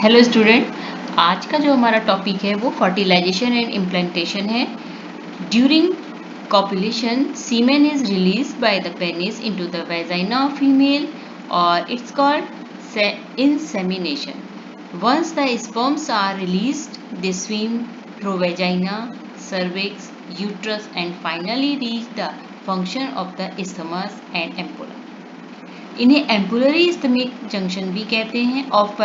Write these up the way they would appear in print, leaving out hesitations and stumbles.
Hello student, आज का जो हमारा टॉपिक है वो फर्टिलाइजेशन एंड इम्प्लांटेशन है। During copulation, semen is released by the penis into the vagina of female, or it's called insemination. Once the sperms are released, they swim through vagina, cervix, uterus, and finally reach the function of the isthmus and ampulla. इन्हें ampullary isthmic junction भी कहते हैं of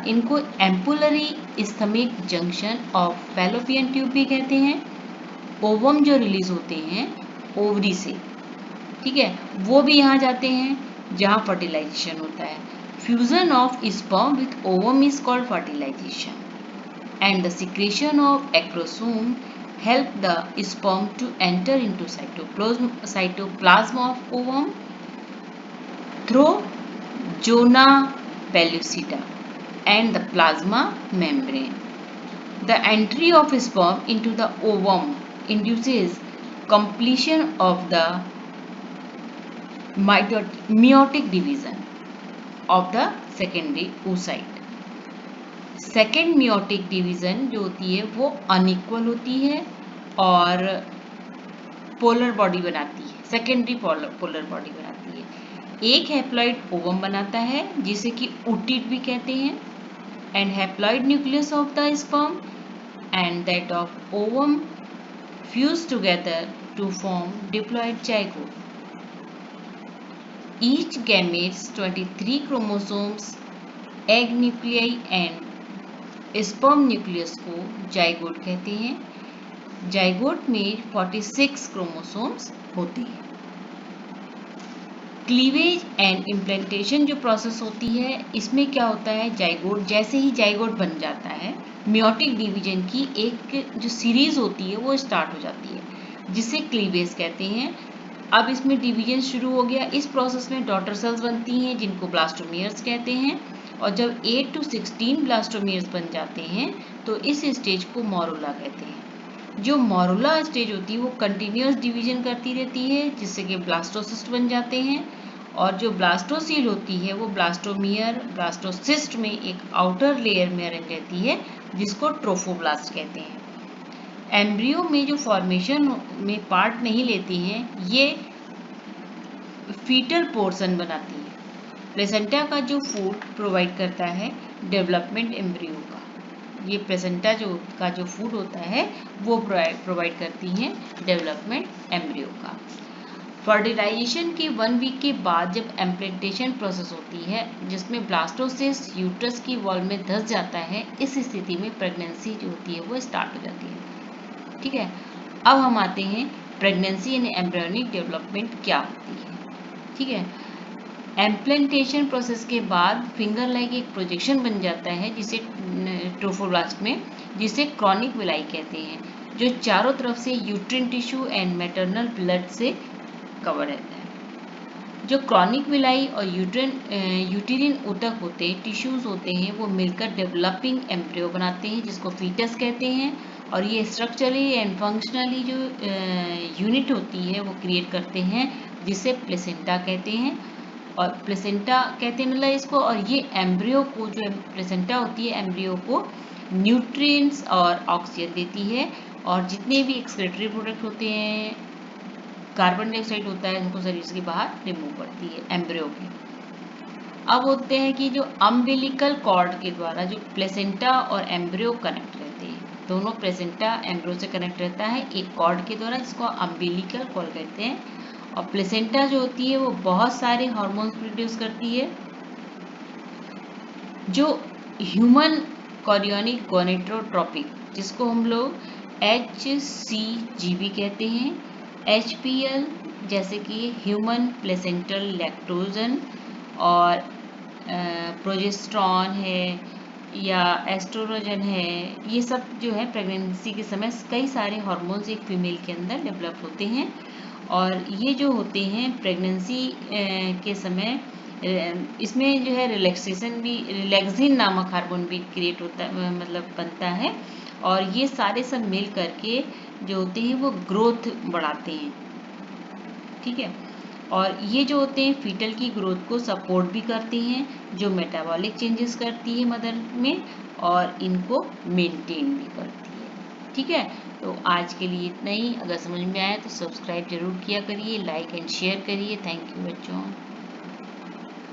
इनको ampullary isthmic junction of fallopian tube भी कहते हैं। Ovum जो release होते हैं ओवरी से, ठीक है, वो भी यहाँ जाते हैं जहाँ फर्टिलाइजेशन होता है। Fusion of sperm with ovum is called fertilization and the secretion of acrosome help the sperm to enter into cytoplasm of ovum through zona pellucida and the plasma membrane. The entry of sperm into the ovum induces completion of the meiotic division of the secondary oocyte. Second meiotic division जो होती है वो unequal होती है और polar body बनाती है, secondary polar body बनाती है। एक हैप्लॉइड ओवम बनाता है जिसे कि ओटिड भी कहते हैं, and haploid nucleus of the sperm and that of ovum fuse together to form diploid zygote. Each gametes 23 chromosomes, egg nuclei and sperm nucleus को जाइगोट कहते हैं। जाइगोट में 46 क्रोमोसोम्स होते हैं। क्लीवेज एंड इम्प्लांटेशन जो प्रोसेस होती है इसमें क्या होता है, जाइगोट जैसे ही जाइगोट बन जाता है मियोटिक डिवीजन की एक जो सीरीज होती है वो स्टार्ट हो जाती है जिसे क्लीवेज कहते हैं। अब इसमें डिवीजन शुरू हो गया। इस प्रोसेस में डॉटर सेल्स बनती हैं जिनको ब्लास्टोमियर्स कहते हैं, और जब 8 to 16 ब्लास्टोमियर्स बन जाते हैं तो इस स्टेज को मोरुला कहते हैं। जो मोरुला स्टेज होती है वो कंटिन्यूअस डिवीजन करती रहती है जिससे कि ब्लास्टोसिस्ट बन जाते हैं, और जो ब्लास्टोसील होती है वो ब्लास्टोमियर ब्लास्टोसिस्ट में एक आउटर लेयर में रहती है जिसको ट्रोफोब्लास्ट कहते हैं। एम्ब्रियो में जो फॉर्मेशन में पार्ट नहीं लेती हैं ये फीटल पोर्शन बनाती है। प्लेसेंटा का जो फूड प्रोवाइड करता है डेवलपमेंट एम्ब्रियो का, ये प्लेसेंटा जो फूड होता है वो प्रोवाइड करती हैं डेवलपमेंट एम्ब्रियो का। फर्टिलाइजेशन के 1 वीक के बाद जब इम्प्लांटेशन प्रोसेस होती है जिसमें ब्लास्टोसिस्ट यूट्रस की वॉल में धंस जाता है, इस स्थिति में प्रेगनेंसी जो होती है वो स्टार्ट हो जाती है। ठीक है, अब हम आते हैं प्रेगनेंसी एंड एम्ब्रियोनिक डेवलपमेंट क्या होती है। ठीक है, इम्प्लांटेशन प्रोसेस के बाद फिंगर लाइक एक प्रोजेक्शन बन जाता है जिसे ट्रोफोब्लास्ट में, जिसे क्रॉनिक विलाई कहते हैं, जो चारों तरफ से uterine tissue and maternal blood से कवर रहता है। जो क्रॉनिक विलाई और यूटेरिन ऊतक होते हैं, टिश्यूज होते हैं, वो मिलकर डेवलपिंग एम्ब्रियो बनाते हैं जिसको फीटस कहते हैं, और ये स्ट्रक्चरली एंड फंक्शनली जो यूनिट होती है वो क्रिएट करते हैं जिसे प्लेसेंटा कहते हैं। और प्लेसेंटा कहते हैं मतलब इसको, और ये एम्ब्रियो को, जो प्लेसेंटा होती है एम्ब्रियो को न्यूट्रिएंट्स और ऑक्सीजन देती है, और जितने भी एक्सक्रीटरी प्रोडक्ट होते हैं, कार्बन डाइऑक्साइड होता है, उनको शरीर से बाहर रिमूव करती है एम्ब्रियो के। अब होते हैं कि जो अम्बिलिकल कॉर्ड के द्वारा जो प्लेसेंटा और एम्ब्रियो कनेक्ट रहते हैं, दोनों प्लेसेंटा एम्ब्रियो से कनेक्ट रहता है एक कॉर्ड के द्वारा जिसको अम्बिलिकल कॉर्ड कहते हैं। और प्लेसेंटा जो होती है वो बहुत सारे हार्मोन्स प्रोड्यूस करती है जो ह्यूमन कोरियोनिक गोनेटोट्रोपिक, जिसको हम लोग HCG कहते हैं, HPL जैसे कि ह्यूमन प्लेसेंटल लैक्टोजन, और प्रोजेस्ट्रॉन है या एस्ट्रोजन है, ये सब जो है प्रेगनेंसी के समय कई सारे हार्मोन्स एक फीमेल के अंदर डेवलप होते हैं, और ये जो होते हैं प्रेगनेंसी के समय इसमें जो है रिलैक्सिन नामक हार्मोन भी क्रिएट होता है, मतलब बनता है, और ये सारे सब मिल करके जो होते हैं वो ग्रोथ बढ़ाते हैं। ठीक है, और ये जो होते हैं फीटल की ग्रोथ को सपोर्ट भी करती हैं, जो मेटाबॉलिक चेंजेस करती है मदर में और इनको मेंटेन भी करती है। ठीक है, तो आज के लिए इतना ही। अगर समझ में आया तो सब्सक्राइब जरूर किया करिए, लाइक एंड शेयर करिए। थैंक यू बच्चों।